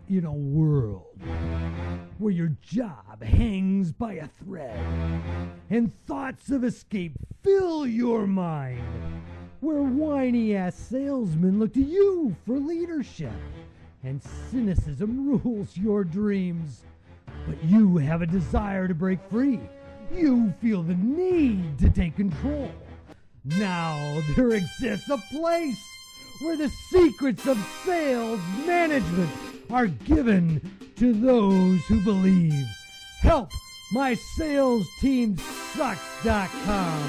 in a world where your job hangs by a thread and thoughts of escape fill your mind, where whiny-ass salesmen look to you for leadership and cynicism rules your dreams, but you have a desire to break free. You feel the need to take control. Now there exists a place where the secrets of sales management are given to those who believe. Help my sales team sucks.com.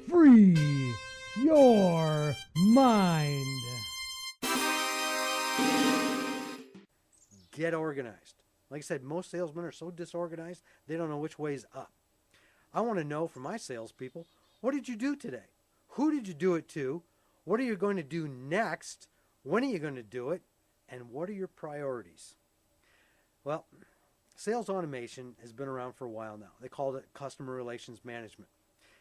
Free your mind. Get organized. Like I said, most salesmen are so disorganized, they don't know which way is up. I want to know from my salespeople, what did you do today? Who did you do it to? What are you going to do next? When are you going to do it? And what are your priorities? Well, sales automation has been around for a while now. They call it customer relations management.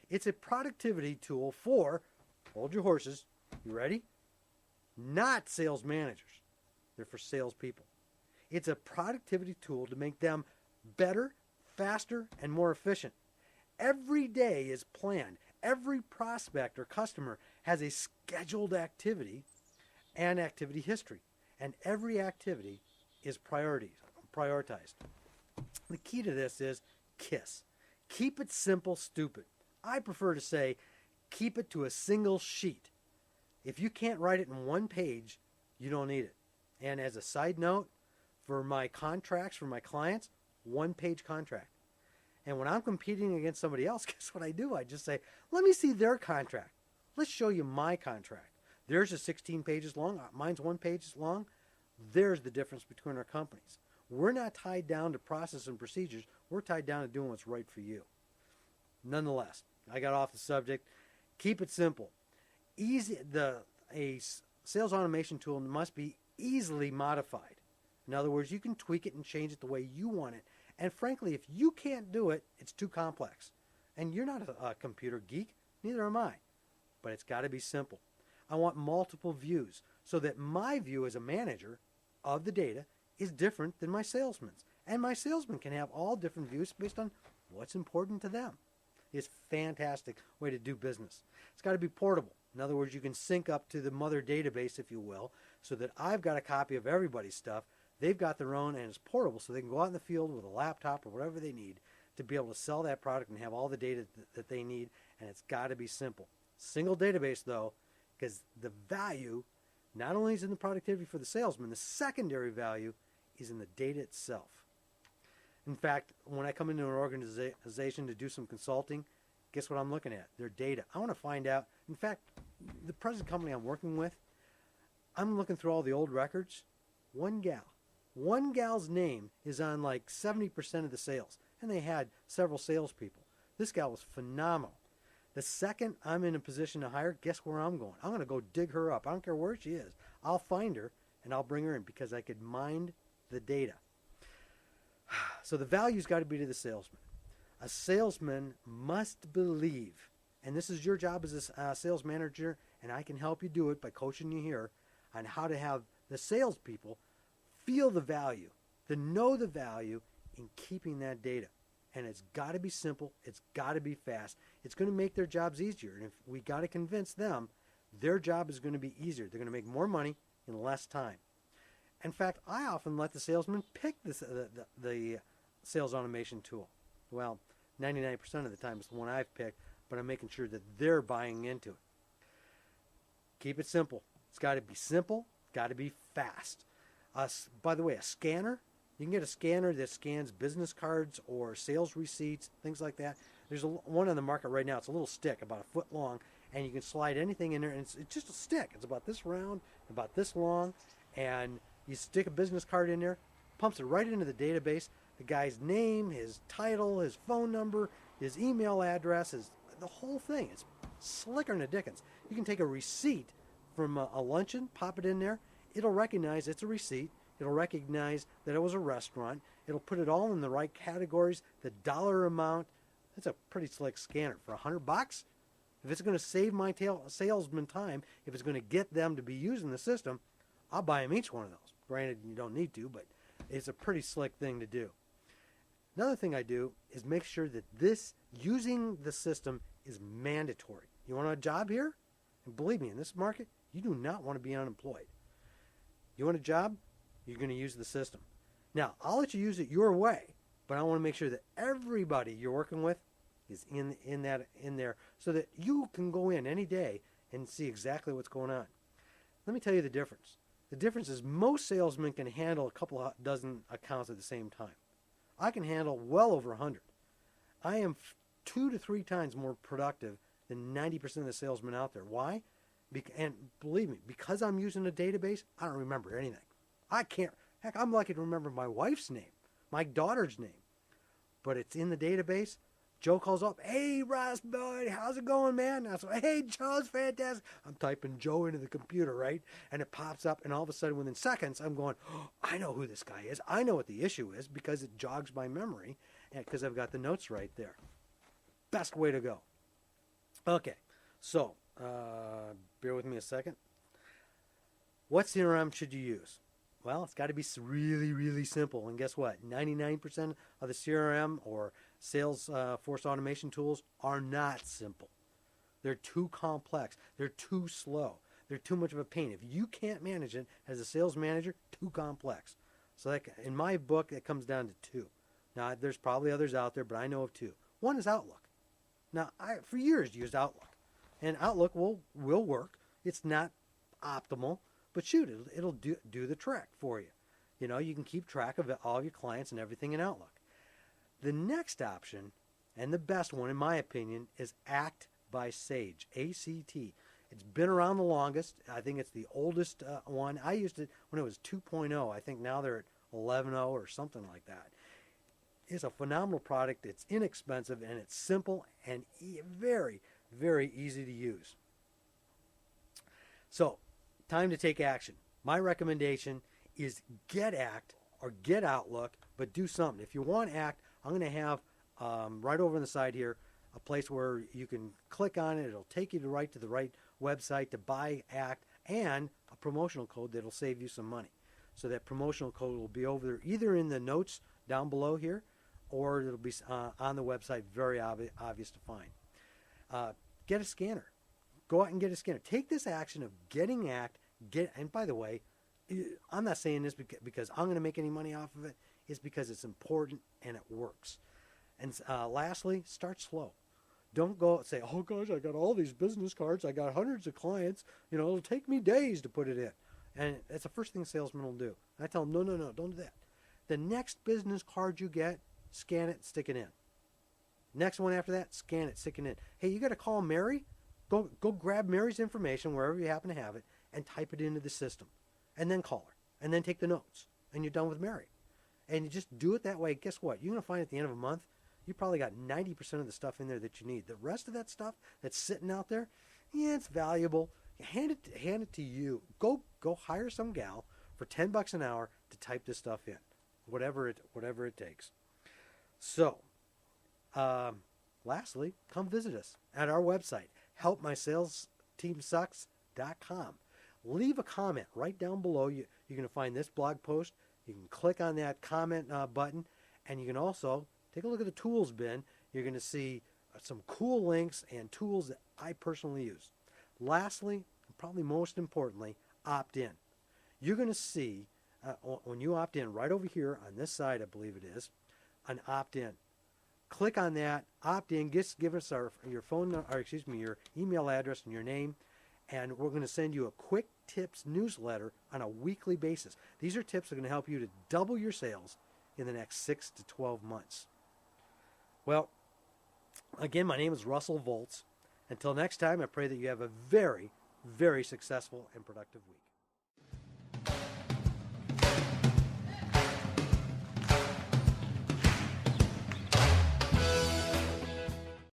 It's a productivity tool for, hold your horses, you ready? Not sales managers. They're for salespeople. It's a productivity tool to make them better, faster, and more efficient. Every day is planned. Every prospect or customer has a scheduled activity and activity history. And every activity is prioritized. The key to this is KISS. Keep it simple, stupid. I prefer to say keep it to a single sheet. If you can't write it in one page, you don't need it. And as a side note, for my contracts, for my clients, one-page contract. And when I'm competing against somebody else, guess what I do? I just say, let me see their contract. Let's show you my contract. Theirs is 16 pages long. Mine's 1 page long. There's the difference between our companies. We're not tied down to process and procedures. We're tied down to doing what's right for you. Nonetheless, I got off the subject. Keep it simple. A sales automation tool must be easily modified. In other words, you can tweak it and change it the way you want it. And frankly, if you can't do it, it's too complex. And you're not a computer geek, neither am I. But it's got to be simple. I want multiple views so that my view as a manager of the data is different than my salesman's. And my salesman can have all different views based on what's important to them. It's a fantastic way to do business. It's got to be portable. In other words, you can sync up to the mother database, if you will, so that I've got a copy of everybody's stuff. They've got their own, and it's portable, so they can go out in the field with a laptop or whatever they need to be able to sell that product and have all the data that they need, and it's got to be simple. Single database, though, because the value not only is in the productivity for the salesman, the secondary value is in the data itself. In fact, when I come into an organization to do some consulting, guess what I'm looking at? Their data. I want to find out. In fact, the present company I'm working with, I'm looking through all the old records. One gal's name is on like 70% of the sales, and they had several salespeople. This gal was phenomenal. The second I'm in a position to hire, guess where I'm going? I'm going to go dig her up. I don't care where she is. I'll find her, and I'll bring her in because I could mine the data. So the value's got to be to the salesman. A salesman must believe, and this is your job as a sales manager, and I can help you do it by coaching you here on how to have the salespeople feel the value, to know the value in keeping that data. And it's got to be simple. It's got to be fast. It's going to make their jobs easier. And if we got to convince them, their job is going to be easier. They're going to make more money in less time. In fact, I often let the salesman pick the sales automation tool. Well, 99% of the time it's the one I've picked, but I'm making sure that they're buying into it. Keep it simple. It's got to be simple. It's got to be fast. By the way, a scanner, you can get a scanner that scans business cards or sales receipts, things like that. There's one on the market right now. It's a little stick about a foot long, and you can slide anything in there, and it's just a stick. It's about this round, about this long, and you stick a business card in there, pumps it right into the database, the guy's name, his title, his phone number, his email address, the whole thing. It's slicker than a dickens. You can take a receipt from a luncheon, pop it in there. It'll recognize it's a receipt. It'll recognize that it was a restaurant. It'll put it all in the right categories, the dollar amount. That's a pretty slick scanner. For $100, if it's going to save my salesman time, if it's going to get them to be using the system, I'll buy them each one of those. Granted, you don't need to, but It's a pretty slick thing to do. Another thing I do is make sure that this, using the system, is mandatory. You want a job here? And believe me, in this market, you do not want to be unemployed. You want a job? You're going to use the system. Now, I'll let you use it your way, but I want to make sure that everybody you're working with is in there so that you can go in any day and see exactly what's going on. Let me tell you the difference. The difference is most salesmen can handle a couple of dozen accounts at the same time. I can handle well over 100. I am 2 to 3 times more productive than 90% of the salesmen out there. Why? And believe me, because I'm using a database, I don't remember anything. I can't. Heck, I'm lucky to remember my wife's name, my daughter's name. But it's in the database. Joe calls up, "Hey, Ross, boy, how's it going, man?" I say, "Hey, Joe's fantastic." I'm typing Joe into the computer, right? And it pops up, and all of a sudden, within seconds, I'm going, "Oh, I know who this guy is. I know what the issue is," because it jogs my memory, and because I've got the notes right there. Best way to go. Okay, so bear with me a second. What CRM should you use? Well, it's got to be really, really simple. And guess what? 99% of the CRM or sales force automation tools are not simple. They're too complex. They're too slow. They're too much of a pain. If you can't manage it as a sales manager, too complex. So that, in my book, it comes down to 2. Now, there's probably others out there, but I know of 2. One is Outlook. Now, I, for years, used Outlook. And Outlook will work. It's not optimal. But shoot, it'll do the trick for you. You know, you can keep track of all your clients and everything in Outlook. The next option, and the best one in my opinion, is Act by Sage, ACT. It's been around the longest. I think it's the oldest one. I used it when it was 2.0. I think now they're at 11.0 or something like that. It's a phenomenal product. It's inexpensive, and it's simple and very, very easy to use. So, time to take action. My recommendation is get Act or get Outlook, but do something. If you want Act, I'm going to have right over on the side here a place where you can click on it. It'll take you right to the right website to buy Act and a promotional code that'll save you some money. So that promotional code will be over there either in the notes down below here or it'll be on the website, very obvious to find. Get a scanner. Go out and get a scanner. Take this action of getting Act, and by the way, I'm not saying this because I'm going to make any money off of it. It's because it's important and it works. And lastly, start slow. Don't go say, "Oh gosh, I got all these business cards. I got hundreds of clients. You know, it'll take me days to put it in." And that's the first thing salesmen will do. I tell them, no, don't do that. The next business card you get, scan it, stick it in. Next one after that, scan it, stick it in. Hey, you got to call Mary? Go grab Mary's information wherever you happen to have it and type it into the system. And then call her. And then take the notes. And you're done with Mary. And you just do it that way. Guess what? You're going to find at the end of a month, you probably got 90% of the stuff in there that you need. The rest of that stuff that's sitting out there, yeah, it's valuable. Hand it to you. Go hire some gal for $10 an hour to type this stuff in. Whatever it takes. So, lastly, come visit us at our website, helpmysalesteamsucks.com. Leave a comment right down below. You're going to find this blog post. You can click on that comment button, and you can also take a look at the tools bin. You're going to see some cool links and tools that I personally use. Lastly, and probably most importantly, opt in. You're going to see, when you opt in, right over here on this side, I believe it is, an opt in. Click on that, opt in, give us your phone number, or excuse me, your email address and your name, and we're going to send you a quick tips newsletter on a weekly basis. These are tips that are going to help you to double your sales in the next 6 to 12 months. Well, again, my name is Russell Volz. Until next time, I pray that you have a very, very successful and productive week.